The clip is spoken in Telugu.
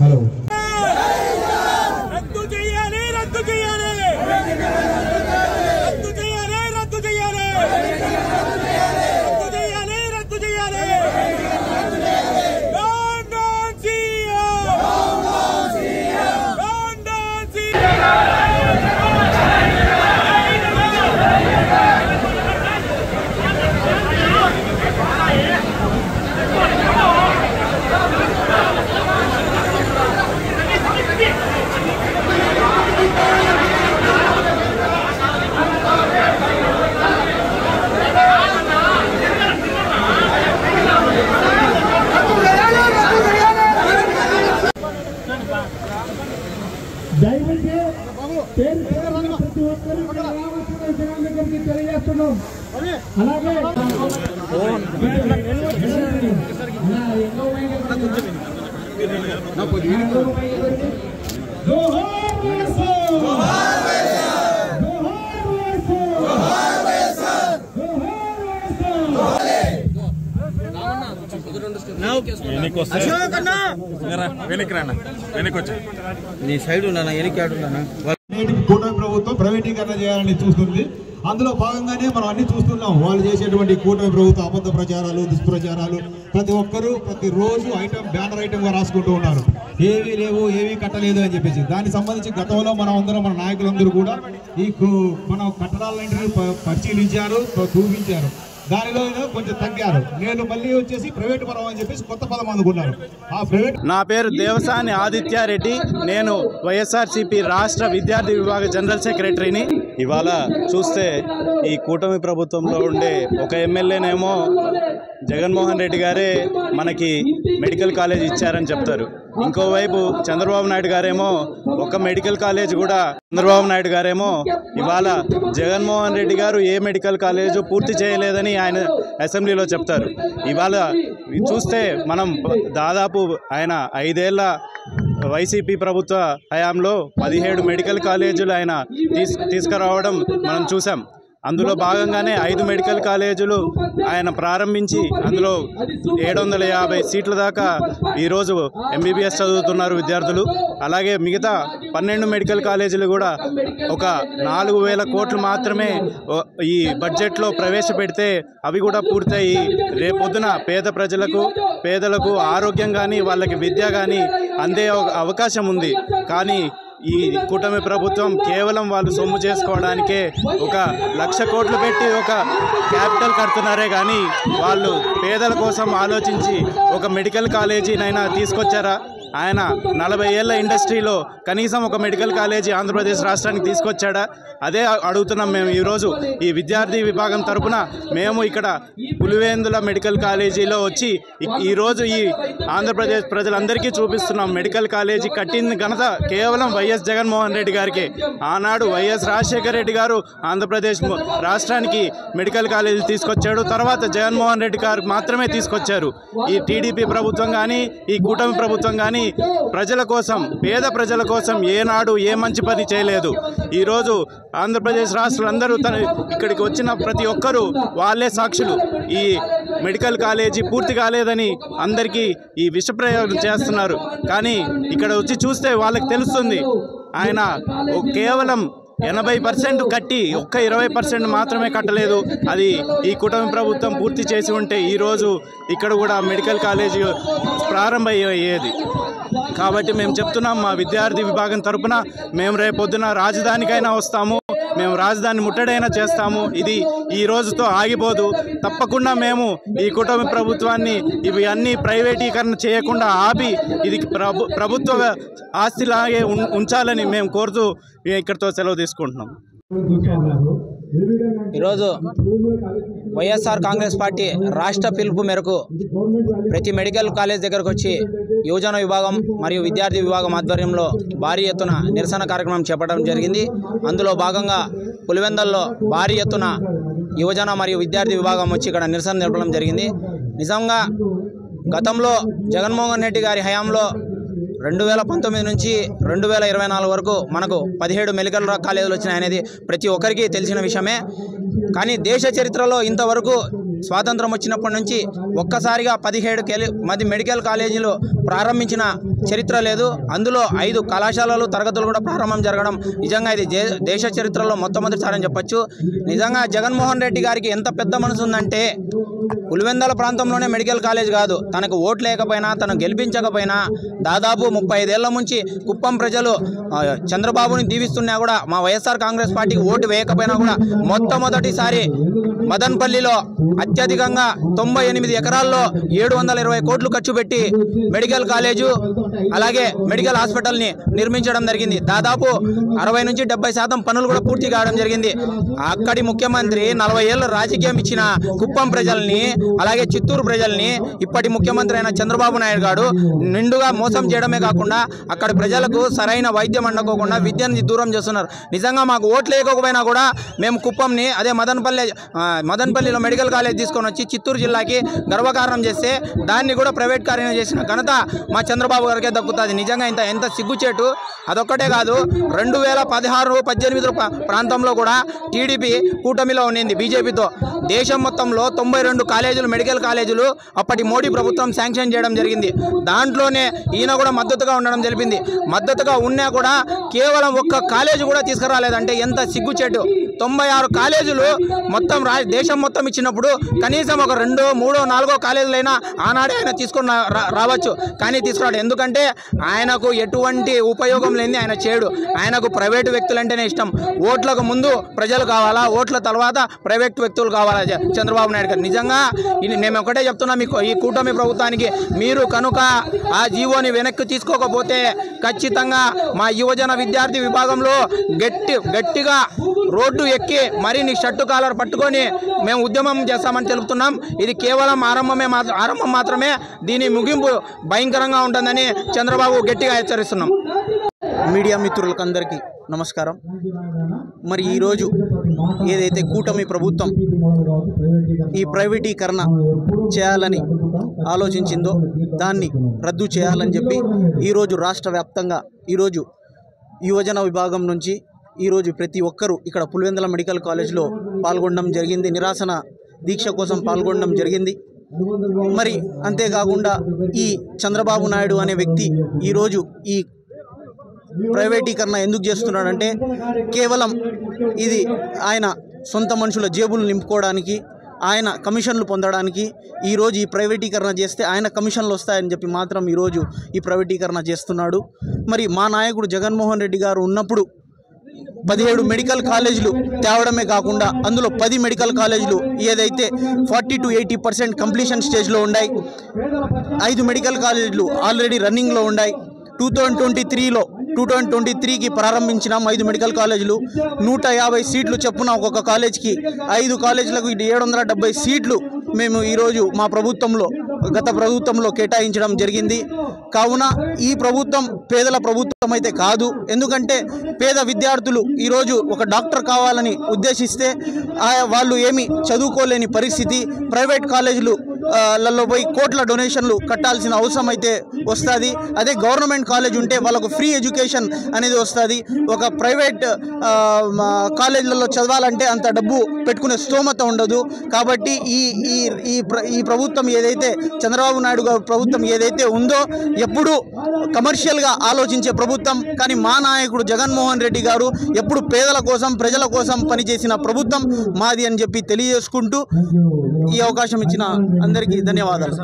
హలో రద్దు చేయాలి రద్దు చేయాలి రద్దు చేయాలి రద్దు చేయాలి రద్దు చేయాలి రద్దు చేయాలి తెలియజేస్తున్నాం. అలాగే నీ సైడ్ ఉన్నా వెనక్కి ఆడున్నా కూటమి ప్రభుత్వం ప్రైవేటీకరణ చేయాలని చూస్తుంది. అందులో భాగంగానే మనం అన్ని చూస్తున్నాం. వాళ్ళు చేసేటువంటి కూటమి ప్రభుత్వం అబద్ధ ప్రచారాలు, దుష్ప్రచారాలు ప్రతి ఒక్కరూ ప్రతిరోజు బ్యానర్ ఐటమ్గా రాసుకుంటూ ఉన్నారు. ఏవీ లేవు, ఏవీ కట్టలేదు అని చెప్పేసి. దానికి సంబంధించి గతంలో మనం అందరం మన నాయకులందరూ కూడా ఈ మన కట్టడాలన్నింటినీ పరిశీలించారు, చూపించారు. దానిలో కొంచెం తగ్గారు. నేను మళ్ళీ వచ్చేసి ప్రైవేట్ పరం అని చెప్పేసి కొత్త పదం అందుకున్నారు. ఆ ప్రైవేట్. నా పేరు దేవసాని ఆదిత్యారెడ్డి. నేను వైఎస్ఆర్సీపీ రాష్ట్ర విద్యార్థి విభాగ జనరల్ సెక్రటరీని. ఇవాళ చూస్తే ఈ కూటమి ప్రభుత్వంలో ఉండే ఒక ఎమ్మెల్యేనేమో జగన్మోహన్ రెడ్డి గారే మనకి మెడికల్ కాలేజ్ ఇచ్చారని చెప్తారు. ఇంకోవైపు చంద్రబాబు నాయుడు గారేమో ఒక మెడికల్ కాలేజ్ కూడా చంద్రబాబు నాయుడు గారేమో ఇవాళ జగన్మోహన్ రెడ్డి గారు ఏ మెడికల్ కాలేజు పూర్తి చేయలేదని ఆయన అసెంబ్లీలో చెప్తారు. ఇవాళ చూస్తే మనం దాదాపు ఆయన 5 ఏళ్ల వైసీపీ ప్రభుత్వ హయాంలో 17 మెడికల్ కాలేజీలు ఆయన తీసుకురావడం మనం చూసాం. అందులో భాగంగానే 5 మెడికల్ కాలేజీలు ఆయన ప్రారంభించి అందులో 750 సీట్ల దాకా ఈరోజు ఎంబీబీఎస్ చదువుతున్నారు విద్యార్థులు. అలాగే మిగతా 12 మెడికల్ కాలేజీలు కూడా ఒక 4000 కోట్లు మాత్రమే ఈ బడ్జెట్లో ప్రవేశపెడితే అవి కూడా పూర్తయి రేపొద్దున పేదలకు ఆరోగ్యం కానీ వాళ్ళకి విద్య కానీ అందే అవకాశం ఉంది. కానీ ఈ కూటమి ప్రభుత్వం కేవలం వాళ్ళు సొమ్ము చేసుకోవడానికే 1,00,000 కోట్లు పెట్టి ఒక క్యాపిటల్ కడుతున్నారే కానీ వాళ్ళు పేదల కోసం ఆలోచించి ఒక మెడికల్ కాలేజీనైనా తీసుకొచ్చారా? ఆయన 40 ఏళ్ల ఇండస్ట్రీలో కనీసం ఒక మెడికల్ కాలేజీ ఆంధ్రప్రదేశ్ రాష్ట్రానికి తీసుకొచ్చాడా? అదే అడుగుతున్నాం మేము ఈరోజు. ఈ విద్యార్థి విభాగం తరపున మేము ఇక్కడ పులివెందుల మెడికల్ కాలేజీలో వచ్చి ఈరోజు ఈ ఆంధ్రప్రదేశ్ ప్రజలందరికీ చూపిస్తున్నాం. మెడికల్ కాలేజీ కట్టిన ఘనత కేవలం వైఎస్ జగన్మోహన్ రెడ్డి గారికి. ఆనాడు వైఎస్ రాజశేఖర రెడ్డి గారు ఆంధ్రప్రదేశ్ రాష్ట్రానికి మెడికల్ కాలేజీ తీసుకొచ్చాడు. తర్వాత జగన్మోహన్ రెడ్డి గారు మాత్రమే తీసుకొచ్చారు. ఈ టీడీపీ ప్రభుత్వం కానీ ఈ కూటమి ప్రభుత్వం కానీ ప్రజల కోసం, పేద ప్రజల కోసం ఏనాడు ఏ మంచి పని చేయలేదు. ఈరోజు ఆంధ్రప్రదేశ్ రాష్ట్రాలందరూ ఇక్కడికి వచ్చిన ప్రతి ఒక్కరూ వాళ్ళే సాక్షులు. ఈ మెడికల్ కాలేజీ పూర్తి కాలేదని అందరికీ ఈ విషప్రయోగం చేస్తున్నారు. కానీ ఇక్కడ వచ్చి చూస్తే వాళ్ళకి తెలుస్తుంది ఆయన కేవలం 80% కట్టి 20% మాత్రమే కట్టలేదు. అది ఈ కూటమి ప్రభుత్వం పూర్తి చేసి ఉంటే ఈరోజు ఇక్కడ కూడా మెడికల్ కాలేజీ ప్రారంభమయ్యేది. కాబట్టి మేము చెప్తున్నాం, మా విద్యార్థి విభాగం తరపున మేము రేపొద్దున రాజధానికైనా వస్తాము, మేము రాజధాని ముట్టడైనా చేస్తాము. ఇది ఈ రోజుతో ఆగిపోదు. తప్పకుండా మేము ఈ కూటమి ప్రభుత్వాన్ని ఇవి అన్నీ ప్రైవేటీకరణ చేయకుండా ఆపి ఇది ప్రభుత్వ ఆస్తిలాగే ఉంచాలని మేము కోరుతూ ఇక్కడితో సెలవు తీసుకుంటున్నాం. ఈరోజు వైఎస్ఆర్ కాంగ్రెస్ పార్టీ రాష్ట్ర పిలుపు మేరకు ప్రతి మెడికల్ కాలేజ్ దగ్గరకు వచ్చి యువజన విభాగం మరియు విద్యార్థి విభాగం ఆధ్వర్యంలో భారీ ఎత్తున నిరసన కార్యక్రమం చేపట్టడం జరిగింది. అందులో భాగంగా పులివెందల్లో భారీ ఎత్తున యువజన మరియు విద్యార్థి విభాగం వచ్చి ఇక్కడ నిరసన జరపడం జరిగింది. నిజంగా గతంలో జగన్మోహన్ రెడ్డి గారి హయాంలో 2019 నుంచి 2024 వరకు మనకు 17 మెడికల్ కాలేజీలు వచ్చినాయనేది ప్రతి ఒక్కరికి తెలిసిన విషయమే. కానీ దేశ చరిత్రలో ఇంతవరకు స్వాతంత్రం వచ్చినప్పటి నుంచి ఒక్కసారిగా 17 మెడికల్ కాలేజీలు ప్రారంభించిన చరిత్ర లేదు. అందులో 5 కళాశాలలు తరగతులు కూడా ప్రారంభం జరగడం నిజంగా ఇది దేశ చరిత్రలో మొట్టమొదటిసారని చెప్పొచ్చు. నిజంగా జగన్మోహన్ రెడ్డి గారికి ఎంత పెద్ద మనసు ఉందంటే పులివెందుల ప్రాంతంలోనే మెడికల్ కాలేజ్ కాదు, తనకు ఓట్లు లేకపోయినా తను గెలిపించకపోయినా దాదాపు 35 ఏళ్ల నుంచి కుప్పం ప్రజలు చంద్రబాబుని దీవిస్తున్నా కూడా మా వైఎస్ఆర్ కాంగ్రెస్ పార్టీకి ఓటు వేయకపోయినా కూడా మొట్టమొదటిసారి మదన్పల్లిలో అత్యధికంగా 98 ఎకరాల్లో 720 కోట్లు ఖర్చు పెట్టి మెడికల్ కాలేజు అలాగే మెడికల్ హాస్పిటల్ని నిర్మించడం జరిగింది. దాదాపు 60 నుంచి 70% పనులు కూడా పూర్తి కావడం జరిగింది. అక్కడి ముఖ్యమంత్రి 40 ఏళ్ళు రాజకీయం ఇచ్చిన కుప్పం ప్రజల్ని అలాగే చిత్తూరు ప్రజల్ని ఇప్పటి ముఖ్యమంత్రి అయిన చంద్రబాబు నాయుడు గారు నిండుగా మోసం చేయడమే కాకుండా అక్కడి ప్రజలకు సరైన వైద్యం అండకోకుండా విద్యని దూరం చేస్తున్నారు. నిజంగా మాకు ఓట్లు లేకపోయినా కూడా మేము కుప్పంని అదే మదన్పల్లిలో మెడికల్ కాలేజ్ తీసుకొని వచ్చి చిత్తూరు జిల్లాకి గర్వకారణం చేస్తే దాన్ని కూడా ప్రైవేట్ కారణం చేసిన ఘనత మా చంద్రబాబు గారికే దక్కుతుంది. నిజంగా ఎంత సిగ్గుచేటు. అదొక్కటే కాదు, 2016-18 ప్రాంతంలో కూడా టీడీపీ కూటమిలో ఉండింది బీజేపీతో. దేశం మొత్తంలో 92 కాలేజీలు మెడికల్ కాలేజీలు అప్పటి మోడీ ప్రభుత్వం శాంక్షన్ చేయడం జరిగింది. దాంట్లోనే ఈయన కూడా మద్దతుగా ఉండడం జరిపింది. మద్దతుగా ఉన్నా కూడా కేవలం ఒక్క కాలేజీ కూడా తీసుకురాలేదంటే ఎంత సిగ్గుచేటు. 96 కాలేజీలు మొత్తం దేశం మొత్తం ఇచ్చినప్పుడు కనీసం ఒక 2, 3, 4 కాలేజీలైనా ఆనాడే ఆయన తీసుకొని రావచ్చు, కానీ తీసుకురాడు. ఎందుకంటే ఆయనకు ఎటువంటి ఉపయోగం లేని ఆయన చేయడు. ఆయనకు ప్రైవేటు వ్యక్తులంటేనే ఇష్టం. ఓట్లకు ముందు ప్రజలు కావాలా, ఓట్ల తర్వాత ప్రైవేట్ వ్యక్తులు కావాలా చంద్రబాబు నాయుడు గారు. నిజంగా నేను ఒకటే చెప్తున్నా, మీకు ఈ కూటమి ప్రభుత్వానికి మీరు కనుక ఆ జీవోని వెనక్కి తీసుకోకపోతే ఖచ్చితంగా మా యువజన విద్యార్థి విభాగంలో గట్టిగా రోడ్డు ఎక్కి మరీ నీ షర్టు కాలర్ పట్టుకొని మేము ఉద్యమం చేస్తామని తెలుపుతున్నాం. ఇది కేవలం ఆరంభం మాత్రమే. దీని ముగింపు భయంకరంగా ఉంటుందని చంద్రబాబు గట్టిగా హెచ్చరిస్తున్నాం. మీడియా మిత్రులకు అందరికీ నమస్కారం. మరి ఈరోజు ఏదైతే కూటమి ప్రభుత్వం ఈ ప్రైవేటీకరణ చేయాలని ఆలోచించిందో దాన్ని రద్దు చేయాలని చెప్పి ఈరోజు రాష్ట్ర వ్యాప్తంగా ఈరోజు యువజన విభాగం నుంచి ఈరోజు ప్రతి ఒక్కరూ ఇక్కడ పులివెందుల మెడికల్ కాలేజ్లో పాల్గొనడం జరిగింది. నిరాసన దీక్ష కోసం పాల్గొనడం జరిగింది. మరి అంతేకాకుండా ఈ చంద్రబాబు నాయుడు అనే వ్యక్తి ఈరోజు ఈ ప్రైవేటీకరణ ఎందుకు చేస్తున్నాడంటే కేవలం ఇది ఆయన సొంత మనుషుల జేబులు నింపుకోవడానికి, ఆయన కమిషన్లు పొందడానికి ఈరోజు ఈ ప్రైవేటీకరణ చేస్తే ఆయన కమిషన్లు వస్తాయని చెప్పి మాత్రం ఈరోజు ఈ ప్రైవేటీకరణ చేస్తున్నాడు. మరి మా నాయకుడు జగన్మోహన్ రెడ్డి గారు ఉన్నప్పుడు 17 మెడికల్ కాలేజీలు తేవడమే కాకుండా అందులో 10 మెడికల్ కాలేజీలు ఏదైతే 40 to 80% కంప్లీషన్ స్టేజ్లో ఉన్నాయి. 5 మెడికల్ కాలేజీలు ఆల్రెడీ రన్నింగ్లో ఉన్నాయి. 2023కి ప్రారంభించినాం 5 మెడికల్ కాలేజీలు. 150 సీట్లు చొప్పున ఒక్కొక్క కాలేజ్కి 5 కాలేజీలకు 770 సీట్లు మేము ఈరోజు మా ప్రభుత్వంలో గత ప్రభుత్వంలో కేటాయించడం జరిగింది. కావున ఈ ప్రభుత్వం పేదల ప్రభుత్వం అయితే కాదు. ఎందుకంటే పేద విద్యార్థులు ఈరోజు ఒక డాక్టర్ కావాలని ఉద్దేశిస్తే వాళ్ళు ఏమి చదువుకోలేని పరిస్థితి. ప్రైవేట్ కాలేజీలలో పోయి కోట్ల డొనేషన్లు కట్టాల్సిన అవసరం అయితే వస్తుంది. అదే గవర్నమెంట్ కాలేజ్ ఉంటే వాళ్ళకు ఫ్రీ ఎడ్యుకేషన్ అనేది వస్తుంది. ఒక ప్రైవేట్ కాలేజీలలో చదవాలంటే అంత డబ్బు పెట్టుకునే స్తోమత ఉండదు. కాబట్టి ఈ ప్రభుత్వం ఏదైతే చంద్రబాబు నాయుడు గారి ప్రభుత్వం ఏదైతే ఉందో ఎప్పుడు కమర్షియల్గా ఆలోచించే ప్రభుత్వం. కానీ మా నాయకుడు జగన్మోహన్ రెడ్డి గారు ఎప్పుడు పేదల కోసం ప్రజల కోసం పనిచేసిన ప్రభుత్వం మాది అని చెప్పి తెలియజేసుకుంటూ ఈ అవకాశం ఇచ్చిన అందరికీ ధన్యవాదాలు.